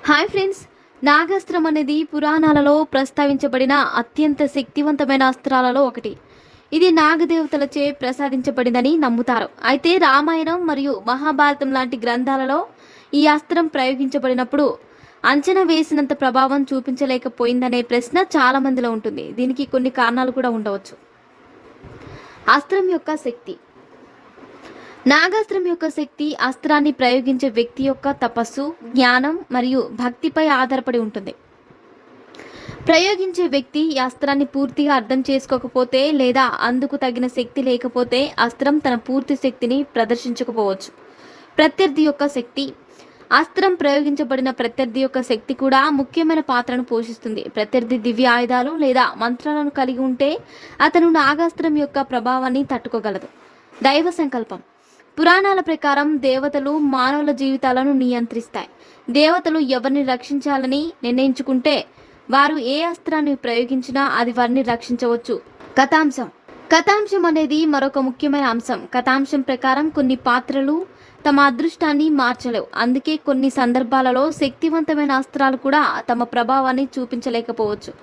Hi friends, నాగాస్త్రం అనేది పురాణాలలో ప్రస్తావించబడిన అత్యంత శక్తివంతమైన అస్త్రాలలో ఒకటి. ఇది నాగదేవతలచే ప్రసాదించబడిందని నమ్ముతారు. అయితే రామాయణం మరియు మహాభారతం లాంటి గ్రంథాలలో ఈ అస్త్రం ప్రయోగించబడినప్పుడు అంచనా వేసినంత ప్రభావం చూపించలేకపోయిందనే ప్రశ్న చాలా మందిలో ఉంటుంది. దీనికి కొన్ని కారణాలు కూడా ఉండవచ్చు. అస్త్రం యొక్క శక్తి. నాగాస్త్రం యొక్క శక్తి అస్త్రాన్ని ప్రయోగించే వ్యక్తి యొక్క తపస్సు, జ్ఞానం మరియు భక్తిపై ఆధారపడి ఉంటుంది. ప్రయోగించే వ్యక్తి ఈ అస్త్రాన్ని పూర్తిగా అర్థం చేసుకోకపోతే లేదా అందుకు తగిన శక్తి లేకపోతే అస్త్రం తన పూర్తి శక్తిని ప్రదర్శించకపోవచ్చు. ప్రత్యర్థి యొక్క శక్తి. అస్త్రం ప్రయోగించబడిన ప్రత్యర్థి యొక్క శక్తి కూడా ముఖ్యమైన పాత్రను పోషిస్తుంది. ప్రత్యర్థి దివ్య ఆయుధాలు లేదా మంత్రాలను కలిగి ఉంటే అతను నాగాస్త్రం యొక్క ప్రభావాన్ని తట్టుకోగలదు. దైవ సంకల్పం. పురాణాల ప్రకారం దేవతలు మానవుల జీవితాలను నియంత్రిస్తాయి. దేవతలు ఎవరిని రక్షించాలని నిర్ణయించుకుంటే వారు ఏ అస్త్రాన్ని ప్రయోగించినా అది వారిని రక్షించవచ్చు. కథాంశం అనేది మరొక ముఖ్యమైన అంశం. కథాంశం ప్రకారం కొన్ని పాత్రలు తమ అదృష్టాన్ని మార్చలేవు. అందుకే కొన్ని సందర్భాలలో శక్తివంతమైన అస్త్రాలు కూడా తమ ప్రభావాన్ని చూపించలేకపోవచ్చు.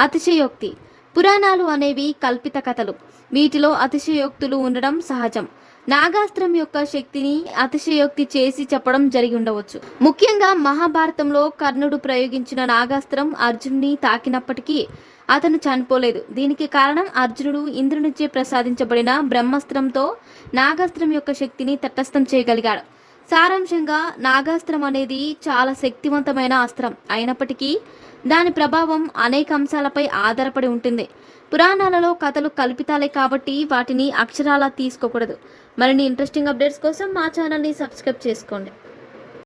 అతిశయోక్తి. పురాణాలు అనేవి కల్పిత కథలు. వీటిలో అతిశయోక్తులు ఉండడం సహజం. నాగాస్త్రం యొక్క శక్తిని అతిశయోక్తి చేసి చెప్పడం జరిగి ఉండవచ్చు. ముఖ్యంగా మహాభారతంలో కర్ణుడు ప్రయోగించిన నాగాస్త్రం అర్జునుని తాకినప్పటికీ అతను చనిపోలేదు. దీనికి కారణం అర్జునుడు ఇంద్రునిచే ప్రసాదించబడిన బ్రహ్మాస్త్రంతో నాగాస్త్రం యొక్క శక్తిని తటస్థం చేయగలిగాడు. సారాంశంగా నాగాస్త్రం అనేది చాలా శక్తివంతమైన అస్త్రం అయినప్పటికీ దాని ప్రభావం అనేక అంశాలపై ఆధారపడి ఉంటుంది. పురాణాలలో కథలు కల్పితాలే కాబట్టి వాటిని అక్షరాలా తీసుకోకూడదు. మరిన్ని ఇంట్రెస్టింగ్ అప్డేట్స్ కోసం మా ఛానల్ని సబ్స్క్రైబ్ చేసుకోండి.